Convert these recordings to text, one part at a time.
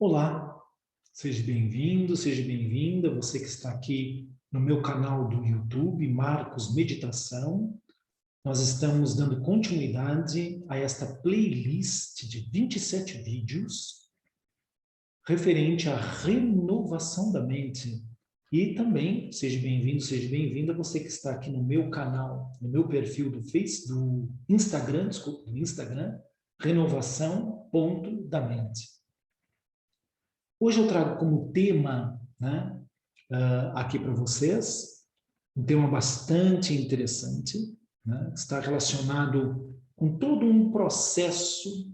Olá, seja bem-vindo, seja bem-vinda, você que está aqui no meu canal do YouTube, Marcos Meditação. Nós estamos dando continuidade a esta playlist de 27 vídeos referente à renovação da mente. E também, seja bem-vindo, seja bem-vinda, você que está aqui no meu canal, no meu perfil do Instagram, renovação.da mente. Hoje eu trago como tema, aqui para vocês, um tema bastante interessante, que está relacionado com todo um processo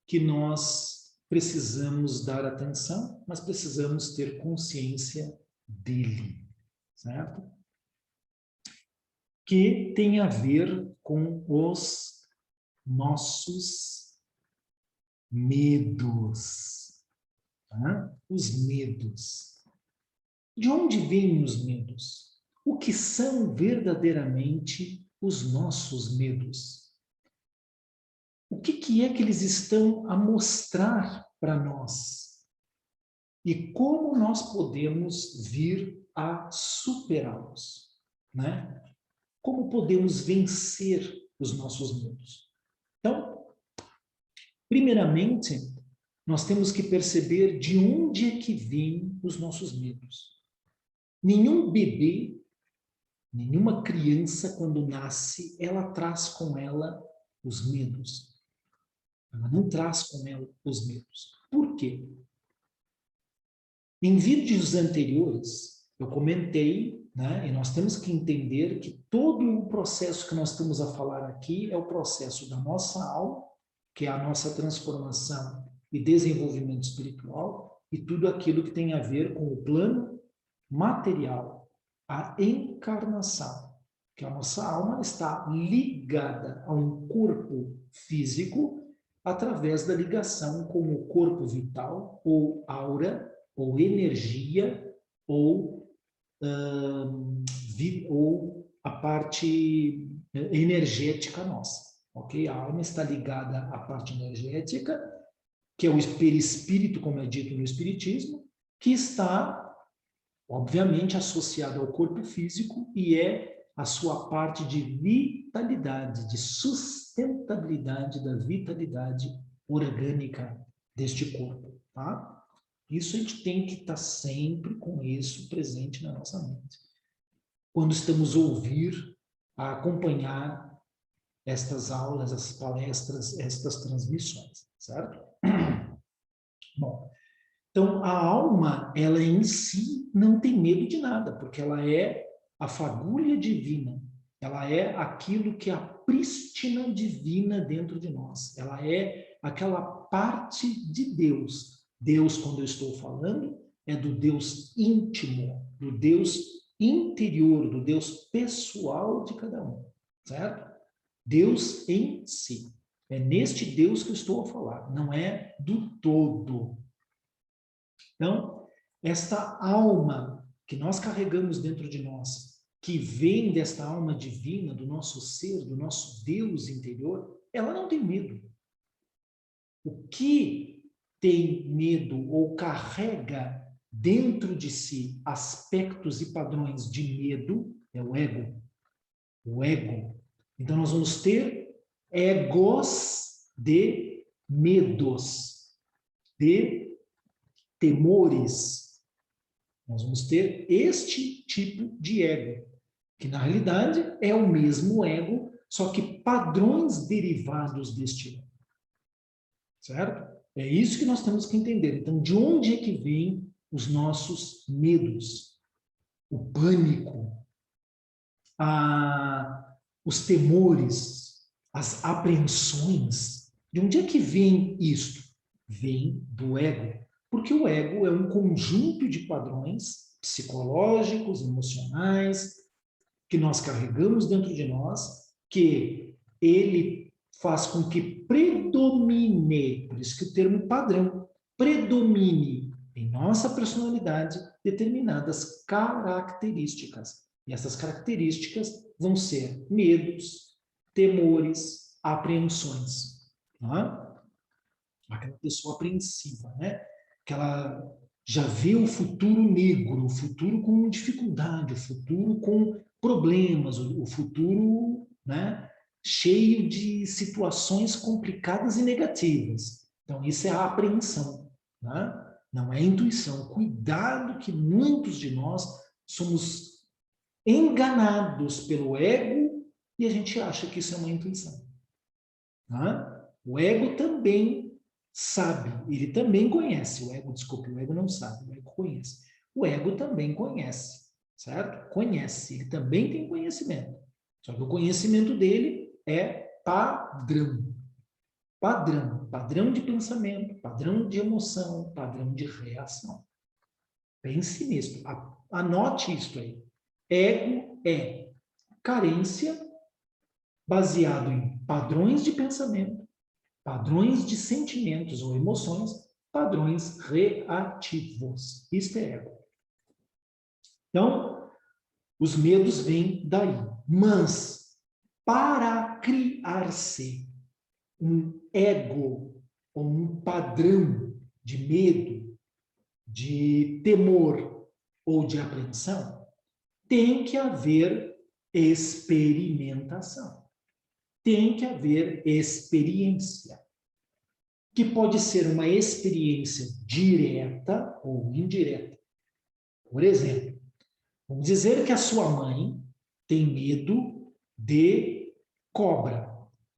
que nós precisamos dar atenção, mas precisamos ter consciência dele, certo? Que tem a ver com os nossos medos. Os medos. De onde vêm os medos? O que são verdadeiramente os nossos medos? O que é que eles estão a mostrar para nós? E como nós podemos vir a superá-los? Como podemos vencer os nossos medos? Então, primeiramente, nós temos que perceber de onde é que vêm os nossos medos. Nenhum bebê, nenhuma criança, quando nasce, ela traz com ela os medos. Ela não traz com ela os medos. Por quê? Em vídeos anteriores, eu comentei, e nós temos que entender que todo o processo que nós estamos a falar aqui é o processo da nossa alma, que é a nossa transformação e desenvolvimento espiritual, e tudo aquilo que tem a ver com o plano material, a encarnação, que a nossa alma está ligada a um corpo físico através da ligação com o corpo vital, ou aura, ou energia, ou a parte energética nossa, ok? A alma está ligada à parte energética, que é o perispírito, como é dito no Espiritismo, que está, obviamente, associado ao corpo físico e é a sua parte de vitalidade, de sustentabilidade da vitalidade orgânica deste corpo, tá? Isso a gente tem que estar sempre com isso presente na nossa mente. Quando estamos a acompanhar estas aulas, essas palestras, estas transmissões, certo? Bom, então a alma, ela em si não tem medo de nada, porque ela é a fagulha divina, ela é aquilo que é a prístina divina dentro de nós, ela é aquela parte de Deus. Deus, quando eu estou falando, é do Deus íntimo, do Deus interior, do Deus pessoal de cada um, certo? Deus em si. É neste Deus que eu estou a falar, não é do todo. Então, esta alma que nós carregamos dentro de nós, que vem desta alma divina, do nosso ser, do nosso Deus interior, ela não tem medo. O que tem medo ou carrega dentro de si aspectos e padrões de medo é o ego. O ego. Então, nós vamos ter egos de medos, de temores. Nós vamos ter este tipo de ego, que na realidade é o mesmo ego, só que padrões derivados deste ego. Certo? É isso que nós temos que entender. Então, de onde é que vêm os nossos medos? O pânico, os temores, as apreensões. De onde é que vem isto? Vem do ego. Porque o ego é um conjunto de padrões psicológicos, emocionais, que nós carregamos dentro de nós, que ele faz com que predomine, por isso que o termo padrão, predomine em nossa personalidade determinadas características. E essas características vão ser medos, temores, apreensões. Aquela pessoa apreensiva, que ela já vê o futuro negro, o futuro com dificuldade, o futuro com problemas, o futuro, né, cheio de situações complicadas e negativas. Então, isso é a apreensão, né? Não é a intuição. Cuidado que muitos de nós somos enganados pelo ego e a gente acha que isso é uma intuição. Né? O ego também sabe, ele também conhece. O ego, desculpe, o ego não sabe, o ego conhece. O ego também conhece, certo? Conhece, ele também tem conhecimento. Só que o conhecimento dele é padrão. Padrão. Padrão de pensamento, padrão de emoção, padrão de reação. Pense nisso. Anote isso aí. Ego é carência baseado em padrões de pensamento, padrões de sentimentos ou emoções, padrões reativos. Isto é ego. Então, os medos vêm daí. Mas, para criar-se um ego ou um padrão de medo, de temor ou de apreensão, tem que haver experimentação. Tem que haver experiência, que pode ser uma experiência direta ou indireta. Por exemplo, vamos dizer que a sua mãe tem medo de cobra,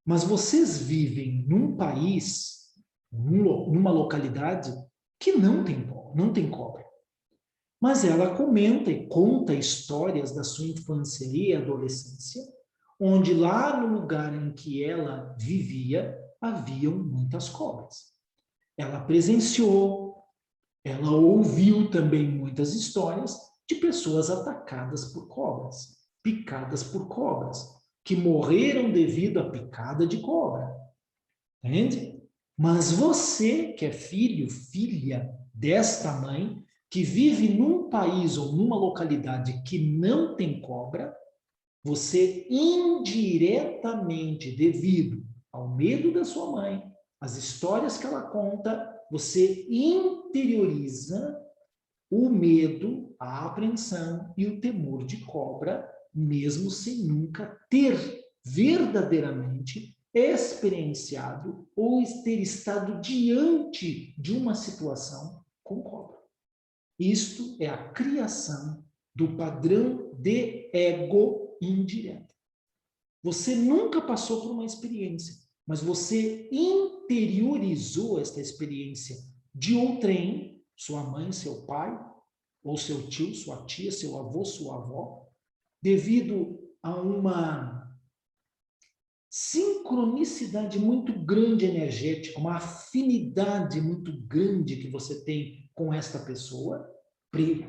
mas vocês vivem num país, numa localidade que não tem cobra. Mas ela comenta e conta histórias da sua infância e adolescência, onde lá no lugar em que ela vivia, haviam muitas cobras. Ela presenciou, ela ouviu também muitas histórias de pessoas atacadas por cobras, picadas por cobras, que morreram devido à picada de cobra. Entende? Mas você, que é filho, filha desta mãe, que vive num país ou numa localidade que não tem cobra, você indiretamente, devido ao medo da sua mãe, às histórias que ela conta, você interioriza o medo, a apreensão e o temor de cobra, mesmo sem nunca ter verdadeiramente experienciado ou ter estado diante de uma situação com cobra. Isto é a criação do padrão de ego indireto. Você nunca passou por uma experiência, mas você interiorizou esta experiência de outrem, sua mãe, seu pai, ou seu tio, sua tia, seu avô, sua avó, devido a uma sincronicidade muito grande energética, uma afinidade muito grande que você tem com esta pessoa.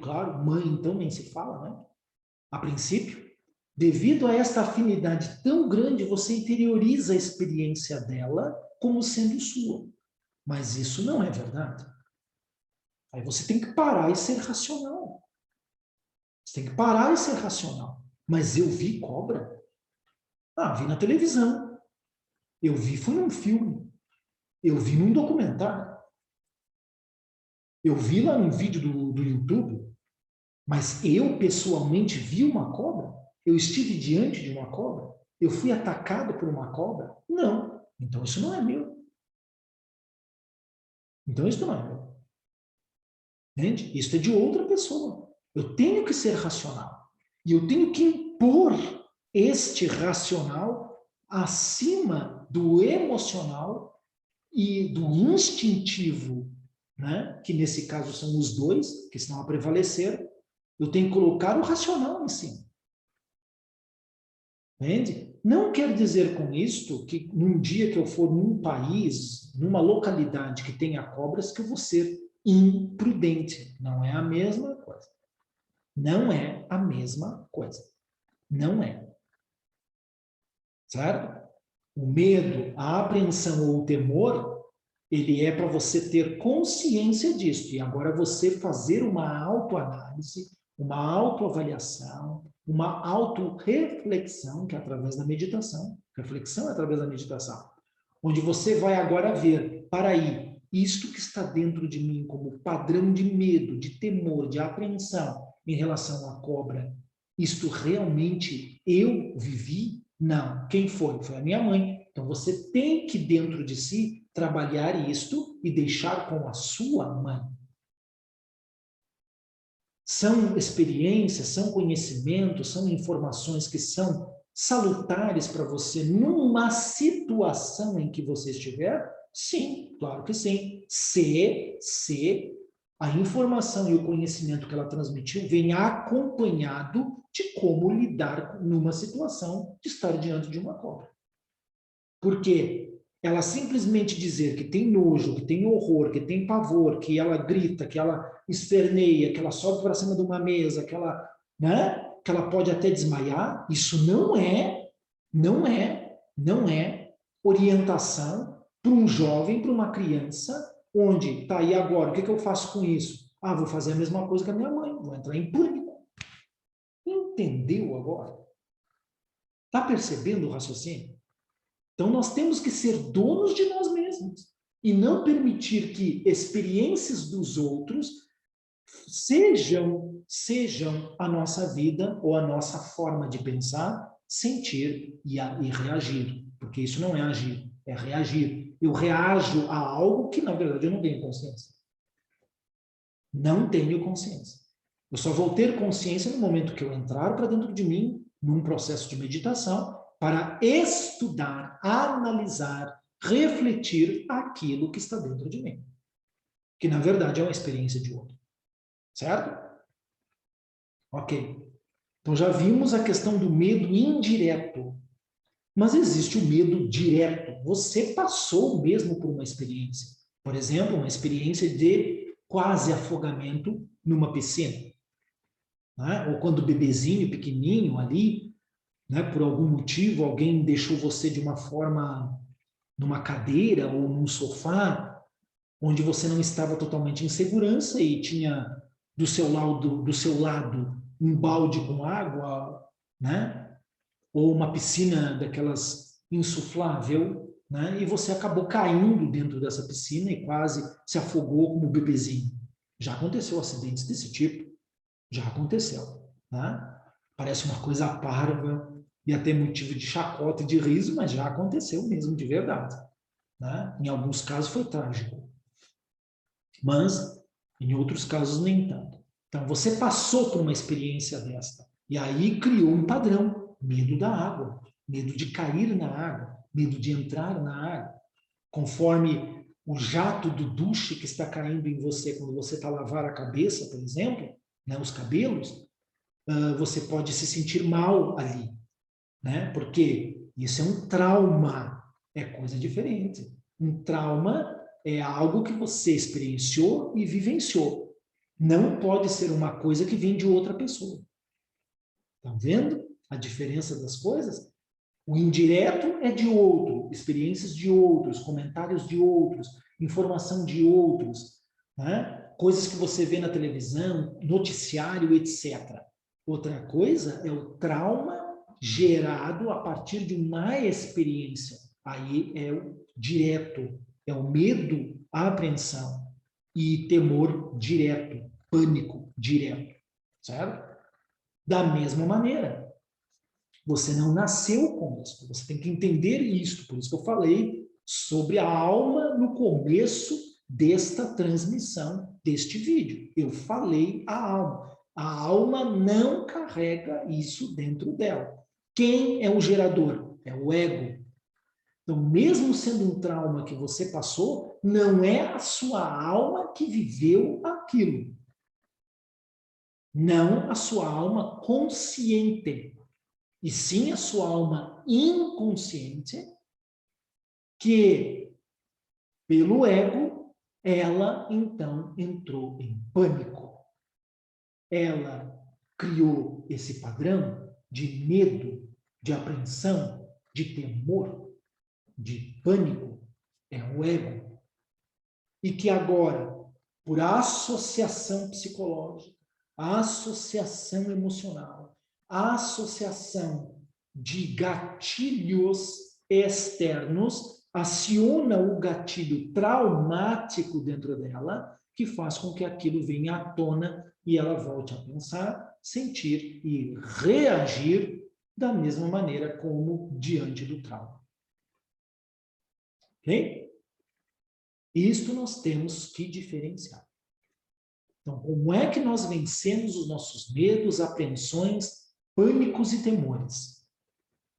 Claro, mãe então nem se fala, né? A princípio, devido a esta afinidade tão grande, você interioriza a experiência dela como sendo sua. Mas isso não é verdade. Aí você tem que parar e ser racional. Você tem que parar e ser racional. Mas eu vi cobra? Ah, vi na televisão. Eu vi, foi num filme. Eu vi num documentário. Eu vi lá num vídeo do YouTube. Mas eu, pessoalmente, vi uma cobra? Eu estive diante de uma cobra? Eu fui atacado por uma cobra? Não. Então isso não é meu. Então isso não é meu. Entende? Isso é de outra pessoa. Eu tenho que ser racional. E eu tenho que impor este racional acima do emocional e do instintivo, né? Que nesse caso são os dois que estão a prevalecer. Eu tenho que colocar o racional em cima. Entende? Não quer dizer com isto que num dia que eu for num país, numa localidade que tenha cobras, que eu vou ser imprudente. Não é a mesma coisa. Não é a mesma coisa. Não é. Certo? O medo, a apreensão ou o temor, ele é para você ter consciência disso. E agora você fazer uma autoanálise, uma autoavaliação, uma autorreflexão, que é através da meditação. Reflexão é através da meditação. Onde você vai agora ver, para aí, isto que está dentro de mim como padrão de medo, de temor, de apreensão em relação à cobra, isto realmente eu vivi? Não. Quem foi? Foi a minha mãe. Então você tem que dentro de si trabalhar isto e deixar com a sua mãe. São experiências, são conhecimentos, são informações que são salutares para você numa situação em que você estiver? Sim, claro que sim. Se a informação e o conhecimento que ela transmitiu vem acompanhado de como lidar numa situação de estar diante de uma cobra. Porque ela simplesmente dizer que tem nojo, que tem horror, que tem pavor, que ela grita, que ela esperneia, que ela sobe para cima de uma mesa, que ela, né, que ela pode até desmaiar, isso não é orientação para um jovem, para uma criança, onde, tá, e agora, o que eu faço com isso? Ah, vou fazer a mesma coisa que a minha mãe, vou entrar em pânico. Entendeu agora? Está percebendo o raciocínio? Então, nós temos que ser donos de nós mesmos e não permitir que experiências dos outros sejam a nossa vida ou a nossa forma de pensar, sentir e reagir. Porque isso não é agir, é reagir. Eu reajo a algo que, na verdade, eu não tenho consciência. Não tenho consciência. Eu só vou ter consciência no momento que eu entrar para dentro de mim, num processo de meditação, para estudar, analisar, refletir aquilo que está dentro de mim. Que, na verdade, é uma experiência de outro. Certo? Ok. Então, já vimos a questão do medo indireto. Mas existe o medo direto. Você passou mesmo por uma experiência. Por exemplo, uma experiência de quase afogamento numa piscina. Né? Ou quando bebezinho, pequenininho ali, né, por algum motivo, alguém deixou você de uma forma numa cadeira ou num sofá, onde você não estava totalmente em segurança e tinha do seu lado um balde com água, né? Ou uma piscina daquelas insuflável, né? E você acabou caindo dentro dessa piscina e quase se afogou como bebezinho. Já aconteceu acidentes desse tipo, já aconteceu, né? Parece uma coisa parva e até motivo de chacota e de riso, mas já aconteceu mesmo de verdade, né? Em alguns casos foi trágico, mas em outros casos nem tanto. Então você passou por uma experiência desta e aí criou um padrão, medo da água, medo de cair na água, medo de entrar na água, conforme o jato do duche que está caindo em você quando você está a lavar a cabeça, por exemplo, né, os cabelos, você pode se sentir mal ali, né? Porque isso é um trauma, é coisa diferente. Um trauma é algo que você experienciou e vivenciou. Não pode ser uma coisa que vem de outra pessoa. Estão vendo a diferença das coisas? O indireto é de outro, experiências de outros, comentários de outros, informação de outros, né? Coisas que você vê na televisão, noticiário, etc. Outra coisa é o trauma gerado a partir de uma experiência. Aí é o direto, é o medo, a apreensão e temor direto, pânico direto, certo? Da mesma maneira, você não nasceu com isso, você tem que entender isso, por isso que eu falei sobre a alma no começo desta transmissão, deste vídeo. Eu falei a alma. A alma não carrega isso dentro dela. Quem é o gerador? É o ego. Então, mesmo sendo um trauma que você passou, não é a sua alma que viveu aquilo. Não a sua alma consciente, e sim a sua alma inconsciente, que, pelo ego, ela então entrou em pânico. Ela criou esse padrão de medo, de apreensão, de temor, de pânico. É o ego. E que agora, por associação psicológica, associação emocional, associação de gatilhos externos, aciona o gatilho traumático dentro dela, que faz com que aquilo venha à tona e ela volte a pensar, sentir e reagir da mesma maneira como diante do trauma. Ok? Isto nós temos que diferenciar. Então, como é que nós vencemos os nossos medos, apreensões, pânicos e temores?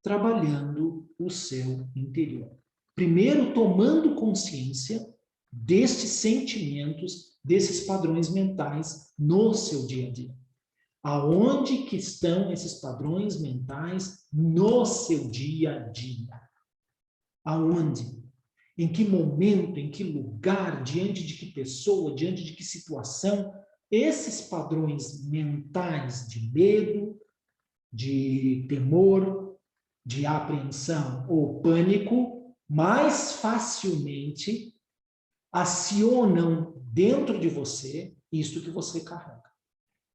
Trabalhando o seu interior. Primeiro, tomando consciência destes sentimentos, desses padrões mentais no seu dia a dia. Aonde que estão esses padrões mentais no seu dia a dia? Aonde? Em que momento, em que lugar, diante de que pessoa, diante de que situação, esses padrões mentais de medo, de temor, de apreensão ou pânico, mais facilmente acionam dentro de você isto que você carrega.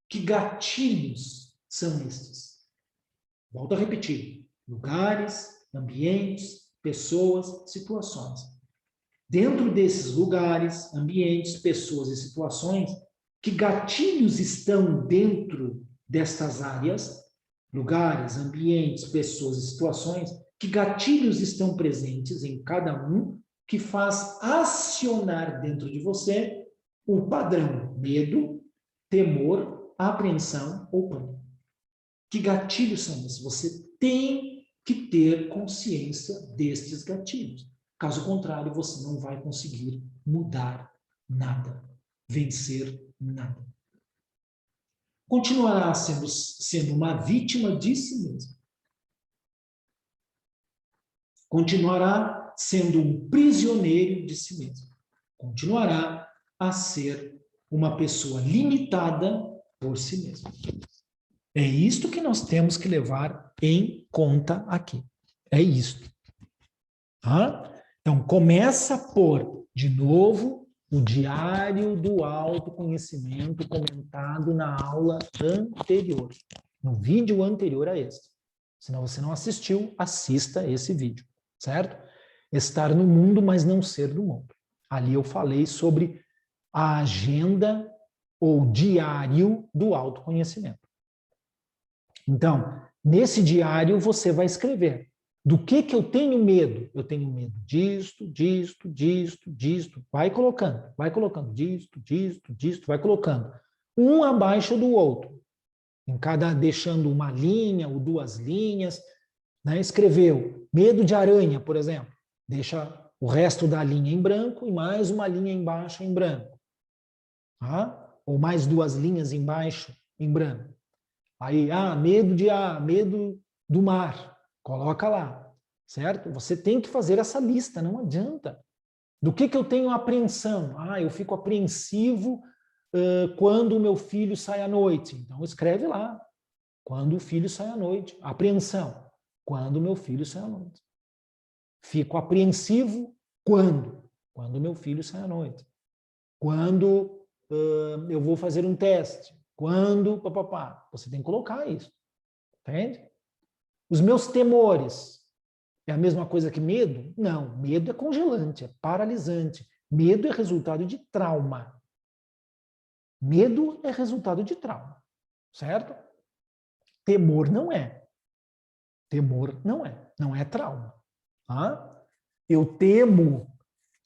Que gatilhos são estes? Volto a repetir. Lugares, ambientes, pessoas, situações. Dentro desses lugares, ambientes, pessoas e situações, que gatilhos estão dentro destas áreas, lugares, ambientes, pessoas e situações, que gatilhos estão presentes em cada um, que faz acionar dentro de você o padrão medo, temor, apreensão ou pânico. Que gatilhos são esses? Você tem que ter consciência destes gatilhos. Caso contrário, você não vai conseguir mudar nada, vencer nada. Continuará sendo uma vítima de si mesmo. Continuará sendo um prisioneiro de si mesmo. Continuará a ser uma pessoa limitada por si mesmo. É isto que nós temos que levar em conta aqui. É isto. Tá? Então, começa por, de novo, o diário do autoconhecimento comentado na aula anterior, no vídeo anterior a este. Se você não assistiu, assista esse vídeo, certo? Estar no mundo, mas não ser do mundo. Ali eu falei sobre a agenda ou diário do autoconhecimento. Então, nesse diário você vai escrever do que eu tenho medo. Eu tenho medo disto, disto, disto, disto. Vai colocando disto, disto, disto, vai colocando. Um abaixo do outro. Em cada, deixando uma linha ou duas linhas. Né? Escreveu medo de aranha, por exemplo. Deixa o resto da linha em branco e mais uma linha embaixo em branco. Tá? Ou mais duas linhas embaixo em branco. Aí, medo do mar. Coloca lá, certo? Você tem que fazer essa lista, não adianta. Do que eu tenho apreensão? Eu fico apreensivo quando o meu filho sai à noite. Então, escreve lá. Quando o filho sai à noite. Apreensão. Quando o meu filho sai à noite. Fico apreensivo quando? Quando o meu filho sai à noite. Quando eu vou fazer um teste. Quando, papapá. Você tem que colocar isso. Entende? Os meus temores é a mesma coisa que medo? Não, medo é congelante, é paralisante. Medo é resultado de trauma. Medo é resultado de trauma, certo? Temor não é. Temor não é. Não é trauma. Tá? Eu temo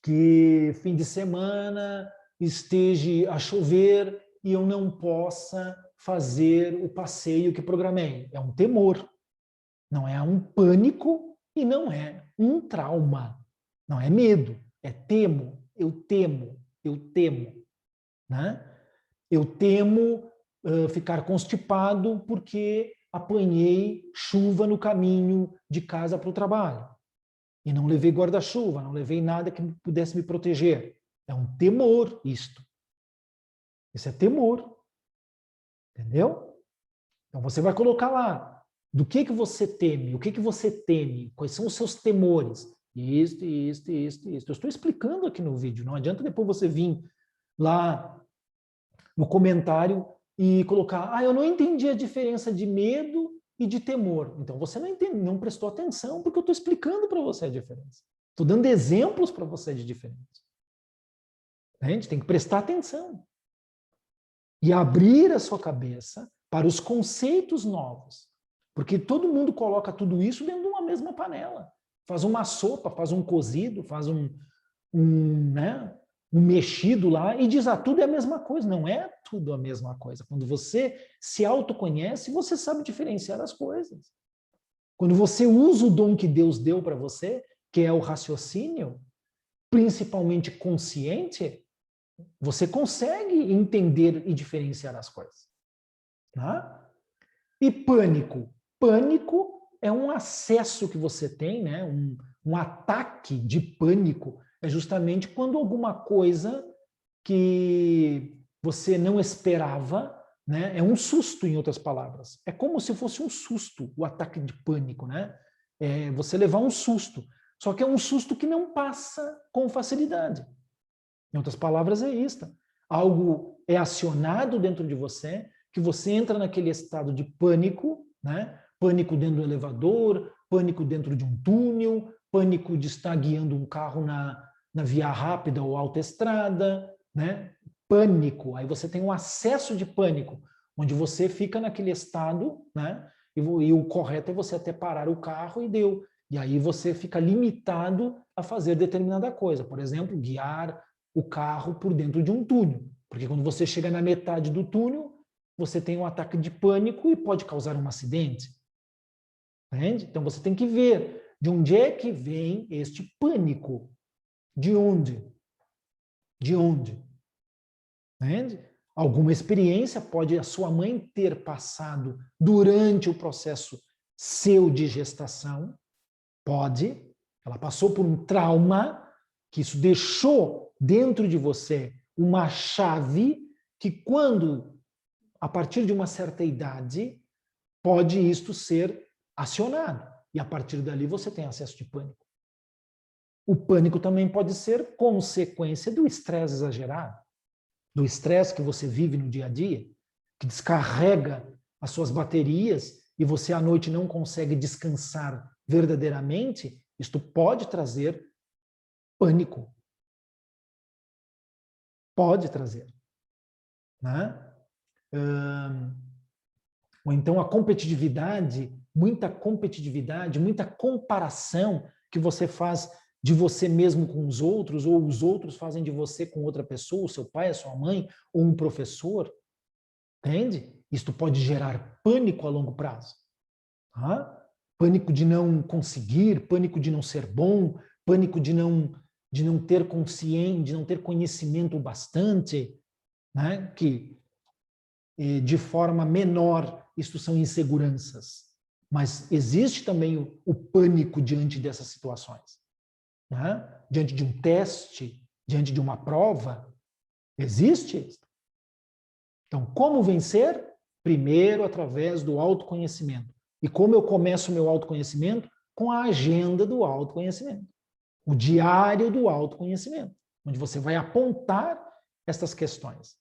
que fim de semana esteja a chover e eu não possa fazer o passeio que programei. É um temor. Não é um pânico e não é um trauma. Não é medo, é temo, eu temo, eu temo. Né? Eu temo ficar constipado porque apanhei chuva no caminho de casa para o trabalho. E não levei guarda-chuva, não levei nada que pudesse me proteger. É um temor isto. Isso é temor. Entendeu? Então você vai colocar lá. Do que você teme? O que você teme? Quais são os seus temores? Isto. Eu estou explicando aqui no vídeo. Não adianta depois você vir lá no comentário e colocar, eu não entendi a diferença de medo e de temor. Então você não prestou atenção porque eu estou explicando para você a diferença. Estou dando exemplos para você de diferentes. A gente tem que prestar atenção. E abrir a sua cabeça para os conceitos novos. Porque todo mundo coloca tudo isso dentro de uma mesma panela. Faz uma sopa, faz um cozido, faz um mexido lá e diz, tudo é a mesma coisa. Não é tudo a mesma coisa. Quando você se autoconhece, você sabe diferenciar as coisas. Quando você usa o dom que Deus deu para você, que é o raciocínio, principalmente consciente, você consegue entender e diferenciar as coisas. Tá? E pânico. Pânico é um acesso que você tem, né? Um ataque de pânico. É justamente quando alguma coisa que você não esperava, né? É um susto, em outras palavras. É como se fosse um susto, o ataque de pânico, né? É você levar um susto. Só que é um susto que não passa com facilidade. Em outras palavras, é isto. Algo é acionado dentro de você, que você entra naquele estado de pânico, né? Pânico dentro do elevador, pânico dentro de um túnel, pânico de estar guiando um carro na via rápida ou autoestrada, né? Pânico. Aí você tem um acesso de pânico, onde você fica naquele estado, né? E o correto é você até parar o carro e deu. E aí você fica limitado a fazer determinada coisa. Por exemplo, guiar o carro por dentro de um túnel. Porque quando você chega na metade do túnel, você tem um ataque de pânico e pode causar um acidente. Entende? Então você tem que ver de onde é que vem este pânico. De onde? De onde? Entende? Alguma experiência pode a sua mãe ter passado durante o processo seu de gestação. Pode. Ela passou por um trauma que isso deixou dentro de você uma chave que quando, a partir de uma certa idade, pode isto ser acionado. E a partir dali você tem acesso de pânico. O pânico também pode ser consequência do estresse exagerado, do estresse que você vive no dia a dia, que descarrega as suas baterias e você à noite não consegue descansar verdadeiramente. Isto pode trazer pânico. Pode trazer. Né? Ou então a competitividade, muita comparação que você faz de você mesmo com os outros, ou os outros fazem de você com outra pessoa, o seu pai, a sua mãe, ou um professor. Entende? Isto pode gerar pânico a longo prazo. Tá? Pânico de não conseguir, pânico de não ser bom, pânico de não ter consciência, de não ter conhecimento bastante, né? Que de forma menor isto são inseguranças. Mas existe também o pânico diante dessas situações. Né? Diante de um teste, diante de uma prova, existe isso. Então, como vencer? Primeiro, através do autoconhecimento. E como eu começo o meu autoconhecimento? Com a agenda do autoconhecimento. O diário do autoconhecimento, onde você vai apontar essas questões.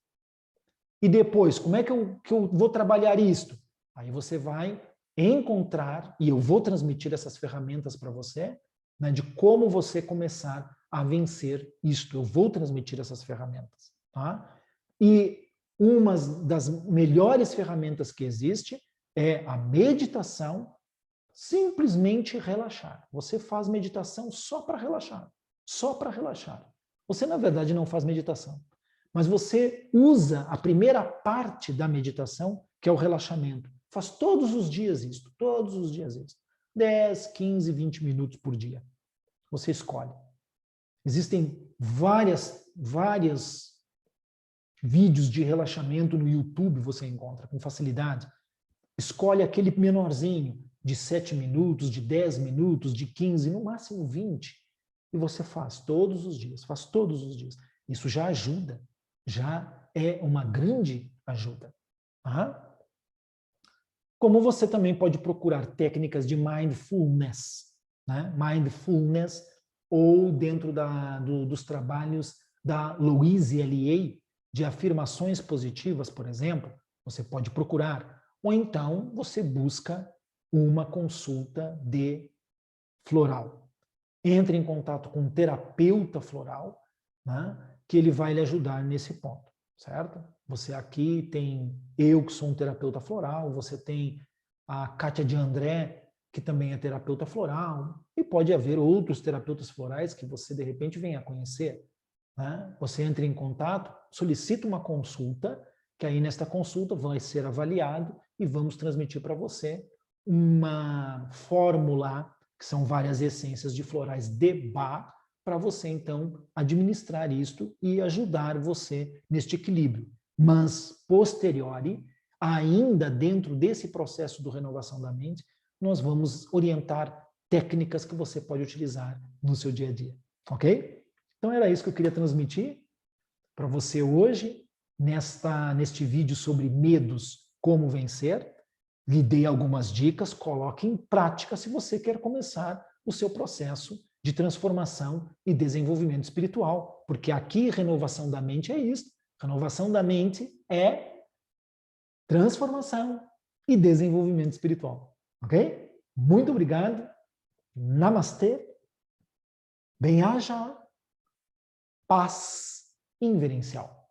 E depois, como é que eu vou trabalhar isto? Aí você vai encontrar, e eu vou transmitir essas ferramentas para você, né, de como você começar a vencer isto. Eu vou transmitir essas ferramentas. Tá? E uma das melhores ferramentas que existe é a meditação, simplesmente relaxar. Você faz meditação só para relaxar. Só para relaxar. Você, na verdade, não faz meditação. Mas você usa a primeira parte da meditação, que é o relaxamento. Faz todos os dias isso, todos os dias isso. 10, 15, 20 minutos por dia. Você escolhe. Existem vários vídeos de relaxamento no YouTube, você encontra com facilidade. Escolhe aquele menorzinho, de 7 minutos, de 10 minutos, de 15, no máximo 20. E você faz todos os dias, faz todos os dias. Isso já ajuda. Já é uma grande ajuda. Tá? Como você também pode procurar técnicas de mindfulness, né? Mindfulness, ou dentro dos trabalhos da Louise Hay, de afirmações positivas, por exemplo, você pode procurar. Ou então você busca uma consulta de floral. entre em contato com um terapeuta floral, né, que ele vai lhe ajudar nesse ponto, certo? Você aqui tem eu, que sou um terapeuta floral, você tem a Kátia de André, que também é terapeuta floral, e pode haver outros terapeutas florais que você, de repente, venha a conhecer, né? Você entra em contato, solicita uma consulta, que aí nesta consulta vai ser avaliado e vamos transmitir para você uma fórmula, que são várias essências de florais de Bach, para você, então, administrar isto e ajudar você neste equilíbrio. Mas, posteriori, ainda dentro desse processo de renovação da mente, nós vamos orientar técnicas que você pode utilizar no seu dia a dia, ok? Então, era isso que eu queria transmitir para você hoje, neste vídeo sobre medos, como vencer. Lhe dei algumas dicas, coloque em prática se você quer começar o seu processo de transformação e desenvolvimento espiritual, porque aqui renovação da mente é isso. Renovação da mente é transformação e desenvolvimento espiritual, ok? Muito obrigado, namastê, bem-aja, paz inverencial.